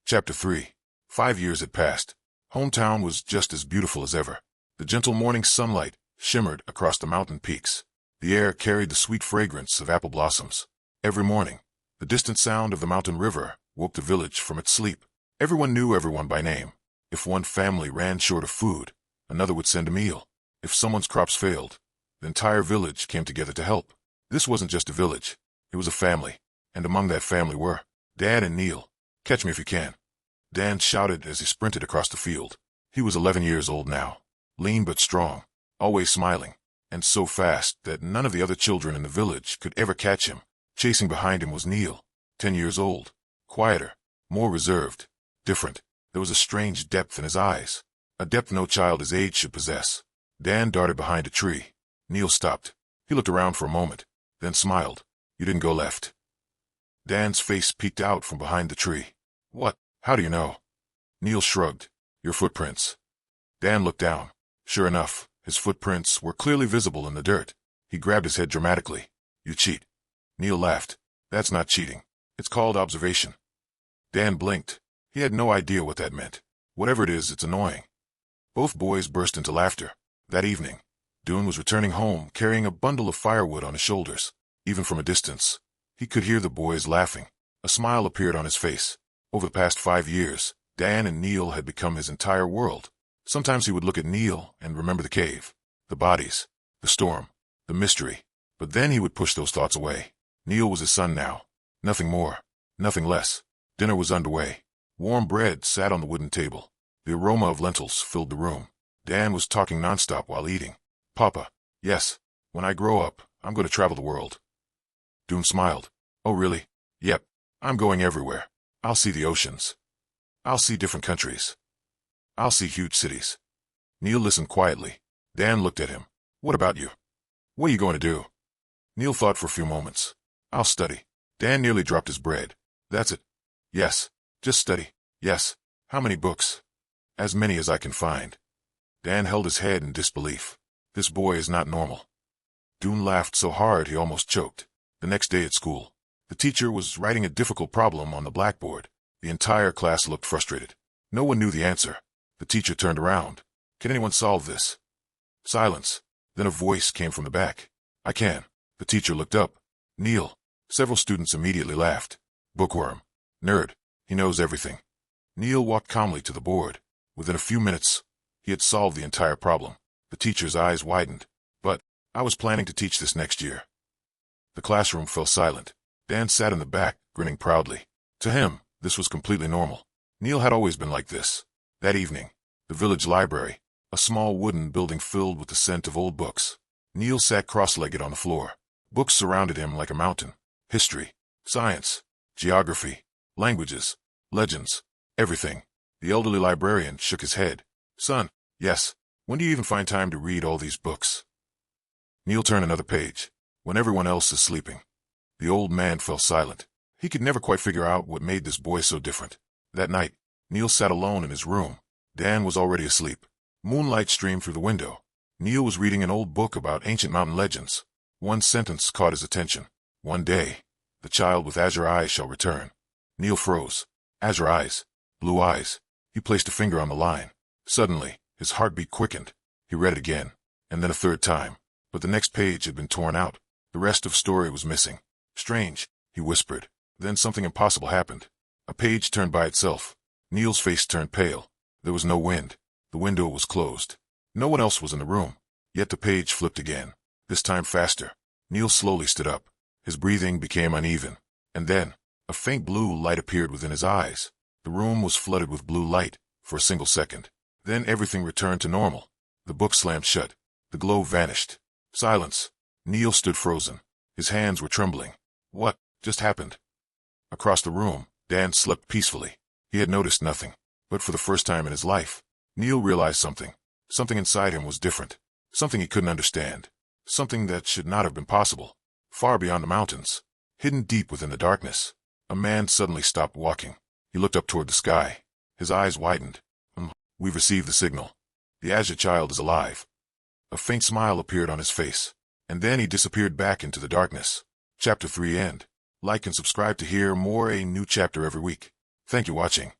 Chapter 3. 5 years had passed. Hometown was just as beautiful as ever. The gentle morning sunlight shimmered across the mountain peaks. The air carried the sweet fragrance of apple blossoms. Every morning, the distant sound of the mountain river woke the village from its sleep. Everyone knew everyone by name. If one family ran short of food, another would send a meal. If someone's crops failed, the entire village came together to help. This wasn't just a village. It was a family. And among that family were Dad and Neil. "Catch me if you can," Dan shouted as he sprinted across the field. He was 11 years old now, lean but strong, always smiling, and so fast that none of the other children in the village could ever catch him. Chasing behind him was Neil, 10 years old, quieter, more reserved, different. There was a strange depth in his eyes, a depth no child his age should possess. Dan darted behind a tree. Neil stopped. He looked around for a moment, then smiled. "You didn't go left." Dan's face peeked out from behind the tree. "What? How do you know?" Neil shrugged. "Your footprints." Dan looked down. Sure enough, his footprints were clearly visible in the dirt. He grabbed his head dramatically. "You cheat." Neil laughed. "That's not cheating. It's called observation." Dan blinked. He had no idea what that meant. Whatever it is, it's annoying. Both boys burst into laughter. That evening, Dune was returning home carrying a bundle of firewood on his shoulders. Even from a distance, he could hear the boys laughing. A smile appeared on his face. Over the past 5 years, Dan and Neil had become his entire world. Sometimes he would look at Neil and remember the cave, the bodies, the storm, the mystery. But then he would push those thoughts away. Neil was his son now. Nothing more, nothing less. Dinner was underway. Warm bread sat on the wooden table. The aroma of lentils filled the room. Dan was talking nonstop while eating. "Papa, yes, when I grow up, I'm going to travel the world." Dune smiled. "Oh, really?" "Yep, I'm going everywhere. I'll see the oceans. I'll see different countries. I'll see huge cities." Neil listened quietly. Dan looked at him. "What about you? What are you going to do?" Neil thought for a few moments. "I'll study." Dan nearly dropped his bread. "That's it." "Yes, just study." "Yes. How many books?" "As many as I can find." Dan held his head in disbelief. This boy is not normal. Dune laughed so hard he almost choked. The next day at school, the teacher was writing a difficult problem on the blackboard. The entire class looked frustrated. No one knew the answer. The teacher turned around. "Can anyone solve this?" Silence. Then a voice came from the back. "I can." The teacher looked up. "Neil." Several students immediately laughed. "Bookworm. Nerd. He knows everything." Neil walked calmly to the board. Within a few minutes, he had solved the entire problem. The teacher's eyes widened. "But I was planning to teach this next year." The classroom fell silent. Dan sat in the back, grinning proudly. To him, this was completely normal. Neil had always been like this. That evening, the village library, a small wooden building filled with the scent of old books. Neil sat cross-legged on the floor. Books surrounded him like a mountain. History, science, geography, languages, legends, everything. The elderly librarian shook his head. "Son, yes, when do you even find time to read all these books?" Neil turned another page. "When everyone else is sleeping." The old man fell silent. He could never quite figure out what made this boy so different. That night, Neil sat alone in his room. Dan was already asleep. Moonlight streamed through the window. Neil was reading an old book about ancient mountain legends. One sentence caught his attention. "One day, the child with azure eyes shall return." Neil froze. Azure eyes. Blue eyes. He placed a finger on the line. Suddenly, his heartbeat quickened. He read it again, and then a third time. But the next page had been torn out. The rest of story was missing. "Strange," he whispered. Then something impossible happened. A page turned by itself. Neil's face turned pale. There was no wind. The window was closed. No one else was in the room. Yet the page flipped again. This time faster. Neil slowly stood up. His breathing became uneven. And then, a faint blue light appeared within his eyes. The room was flooded with blue light for a single second. Then everything returned to normal. The book slammed shut. The glow vanished. Silence. Neil stood frozen. His hands were trembling. What just happened? Across the room, Dan slept peacefully. He had noticed nothing. But for the first time in his life, Neil realized something. Something inside him was different. Something he couldn't understand. Something that should not have been possible. Far beyond the mountains, hidden deep within the darkness, a man suddenly stopped walking. He looked up toward the sky. His eyes widened. We've received the signal. The Azure child is alive. A faint smile appeared on his face. And then he disappeared back into the darkness. Chapter 3 end. Like and subscribe to hear more. A new chapter every week. Thank you for watching.